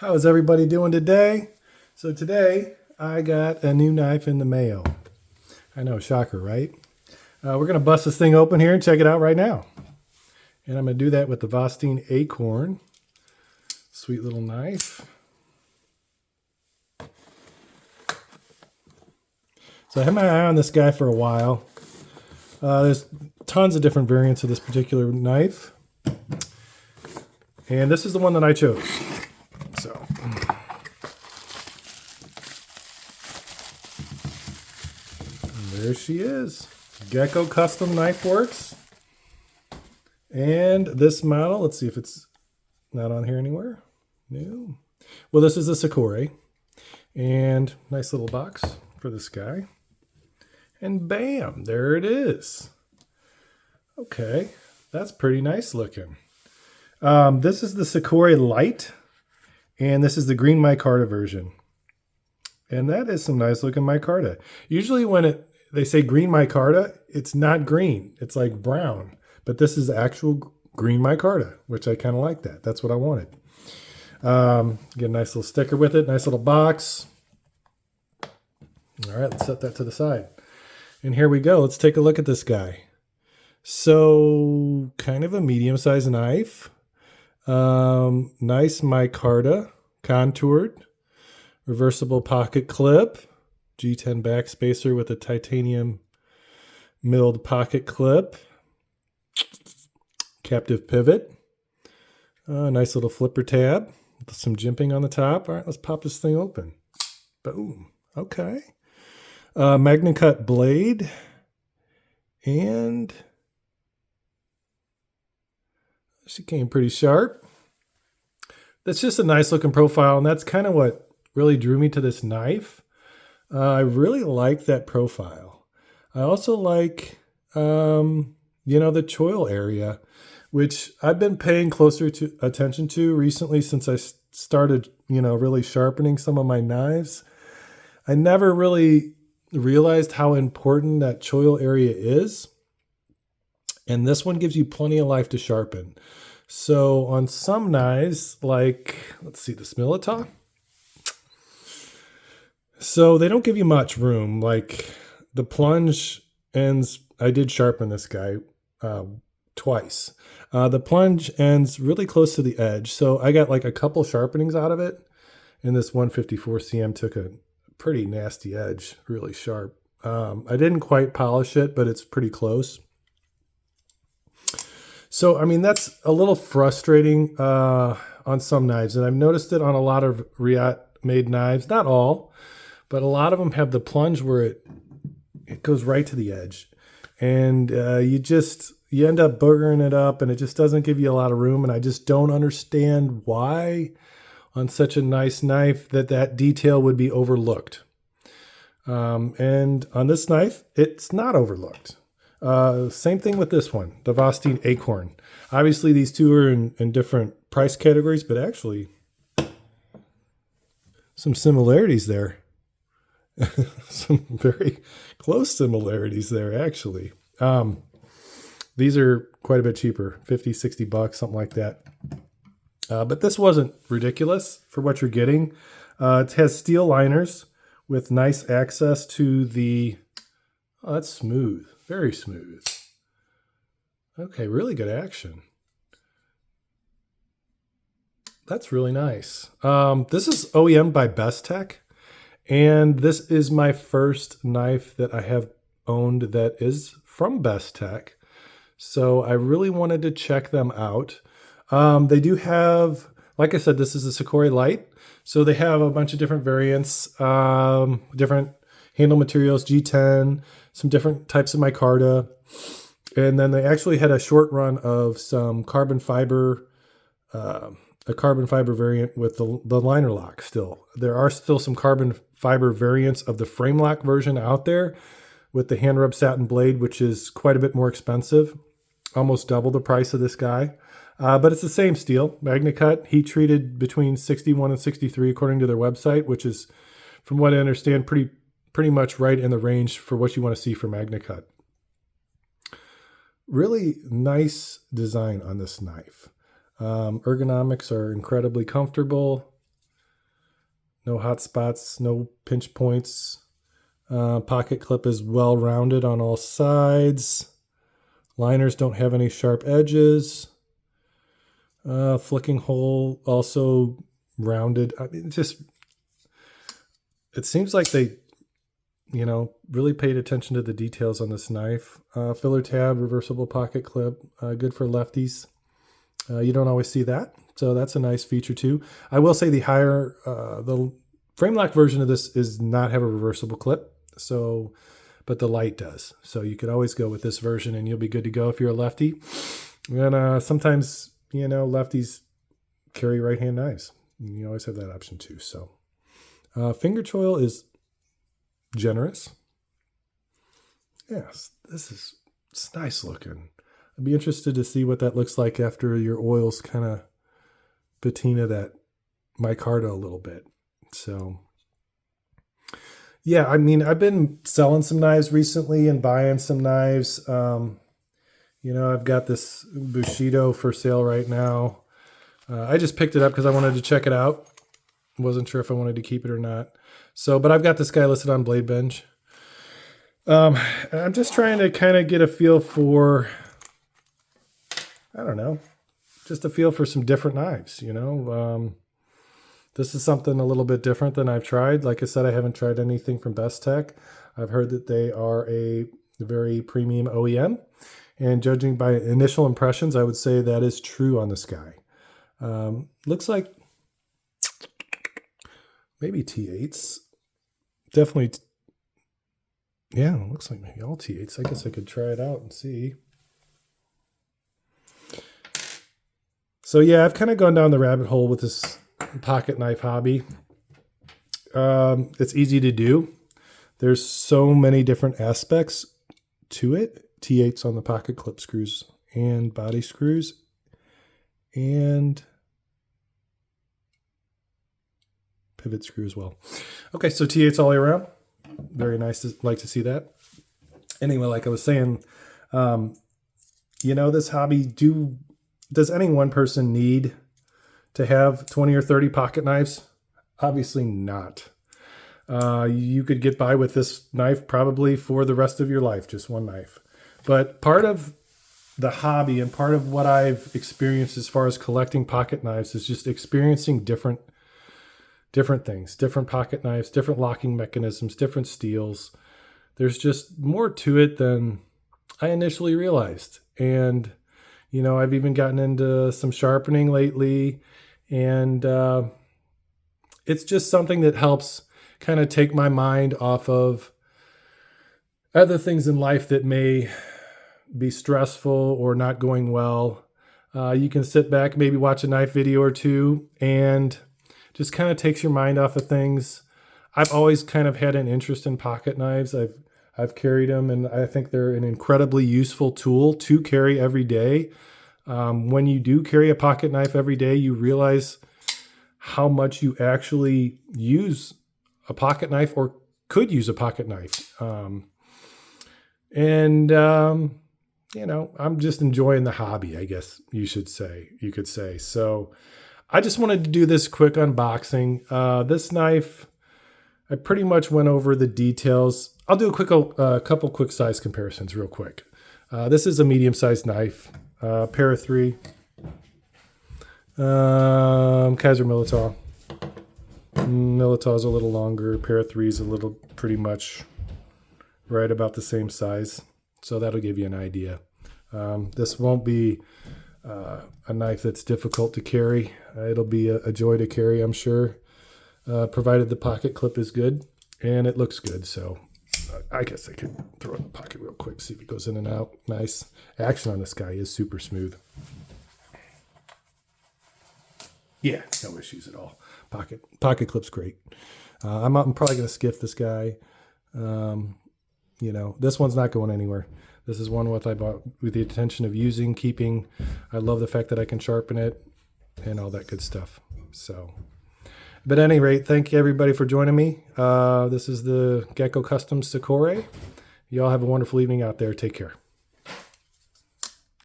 How is everybody doing today? So today I got a new knife in the mail. I know, shocker, right? We're going to bust this thing open here and check it out right now. And I'm going to do that with the Vostine Acorn. Sweet little knife. So I had my eye on this guy for a while. There's tons of different variants of this particular knife. And this is the one that I chose. So there she is. Gecko Custom Knife Works. And this model, let's see if it's not on here anywhere. No. Well, this is a Sikorae. And nice little box for this guy. And bam, there it is. Okay, that's pretty nice looking. This is the Sikorae Lite. And this is the green micarta version. And that is some nice looking micarta. Usually when they say green micarta, it's not green. It's like brown. But this is actual green micarta, which I kind of like that. That's what I wanted. Get a nice little sticker with it. Nice little box. All right, let's set that to the side. And here we go. Let's take a look at this guy. So kind of a medium-sized knife. Nice micarta, contoured, reversible pocket clip, G10 backspacer with a titanium milled pocket clip, captive pivot, nice little flipper tab with some jimping on the top. All right, let's pop this thing open. Boom. Okay. Magna Cut blade, and she came pretty sharp. That's just a nice looking profile, and that's kind of what really drew me to this knife. I really like that profile. I also like, the choil area, which I've been paying closer attention to recently since I started, really sharpening some of my knives. I never really realized how important that choil area is. And this one gives you plenty of life to sharpen. So on some knives, like, let's see, the Smilita. So they don't give you much room. Like the plunge ends, I did sharpen this guy twice. The plunge ends really close to the edge. So I got like a couple sharpenings out of it. And this 154 cm took a pretty nasty edge, really sharp. I didn't quite polish it, but it's pretty close. So, I mean, that's a little frustrating on some knives. And I've noticed it on a lot of Riat-made knives. Not all, but a lot of them have the plunge where it goes right to the edge. And you end up boogering it up, and it just doesn't give you a lot of room. And I just don't understand why on such a nice knife that detail would be overlooked. And on this knife, it's not overlooked. Same thing with this one, the Vostine Acorn. Obviously, these two are in different price categories, but actually some similarities there. Some very close similarities there, actually. These are quite a bit cheaper, 50, 60 bucks, something like that. But this wasn't ridiculous for what you're getting. It has steel liners with nice access to the... Oh, that's smooth. Very smooth. Okay, really good action. That's really nice. This is OEM by Best Tech. And this is my first knife that I have owned that is from Best Tech. So I really wanted to check them out. They do have, like I said, this is a Sikorae Lite. So they have a bunch of different variants, different handle materials, G10, some different types of micarta. And then they actually had a short run of some carbon fiber, a carbon fiber variant with the liner lock still. There are still some carbon fiber variants of the frame lock version out there with the hand rub satin blade, which is quite a bit more expensive, almost double the price of this guy. But it's the same steel, Magna Cut, heat treated between 61 and 63 according to their website, which is, from what I understand, pretty much right in the range for what you want to see for Magna Cut. Really nice design on this knife. Ergonomics are incredibly comfortable. No hot spots, no pinch points. Pocket clip is well rounded on all sides. Liners don't have any sharp edges. Flicking hole also rounded. I mean, it seems like they, really paid attention to the details on this knife. Filler tab, reversible pocket clip, good for lefties. You don't always see that, so that's a nice feature too. I will say the frame lock version of this does not have a reversible clip, but the Lite does. So you could always go with this version and you'll be good to go if you're a lefty. And sometimes, lefties carry right-hand knives. You always have that option too. So finger choil is generous. Yes, it's nice looking. I'd be interested to see what that looks like after your oils kind of patina that micarta a little bit. So yeah, I mean, I've been selling some knives recently and buying some knives. I've got this Bushido for sale right now. I just picked it up because I wanted to check it out. Wasn't sure if I wanted to keep it or not. But I've got this guy listed on Blade Bench. I'm just trying to kind of get a feel for, I don't know, just a feel for some different knives, This is something a little bit different than I've tried. Like I said, I haven't tried anything from Bestech. I've heard that they are a very premium OEM. And judging by initial impressions, I would say that is true on this guy. Looks like maybe T8s. Definitely. Yeah, looks like maybe all T8s. I guess I could try it out and see. So yeah, I've kind of gone down the rabbit hole with this pocket knife hobby. It's easy to do. There's so many different aspects to it. T8s on the pocket clip screws and body screws, and pivot screw as well. Okay, so T8s all the way around. Very nice. Like to see that. Anyway, like I was saying, this hobby, does any one person need to have 20 or 30 pocket knives? Obviously not. You could get by with this knife probably for the rest of your life, just one knife. But part of the hobby and part of what I've experienced as far as collecting pocket knives is just experiencing different things, different pocket knives, different locking mechanisms, different steels. There's just more to it than I initially realized. And, I've even gotten into some sharpening lately, and it's just something that helps kind of take my mind off of other things in life that may be stressful or not going well. You can sit back, maybe watch a knife video or two, and just kind of takes your mind off of things. I've always kind of had an interest in pocket knives. I've carried them, and I think they're an incredibly useful tool to carry every day. When you do carry a pocket knife every day, you realize how much you actually use a pocket knife or could use a pocket knife. I'm just enjoying the hobby, I guess you could say. So I just wanted to do this quick unboxing. This knife, I pretty much went over the details. I'll do a couple quick size comparisons real quick. This is a medium-sized knife, pair of 3. Kaiser Militao. Militao is a little longer. Pair of 3 is pretty much right about the same size. So that'll give you an idea. This won't be a knife that's difficult to carry. It'll be a joy to carry, I'm sure, provided the pocket clip is good and it looks good. So I guess I could throw it in the pocket real quick, see if it goes in and out. Nice. Action on this guy is super smooth. Yeah, no issues at all. Pocket clip's great. I'm probably going to skiff this guy. This one's not going anywhere. This is one what I bought with the intention of using, keeping. I love the fact that I can sharpen it and all that good stuff. So, but at any rate, thank you everybody for joining me. This is the Gecko customz sikorae. You all have a wonderful evening out there. Take care.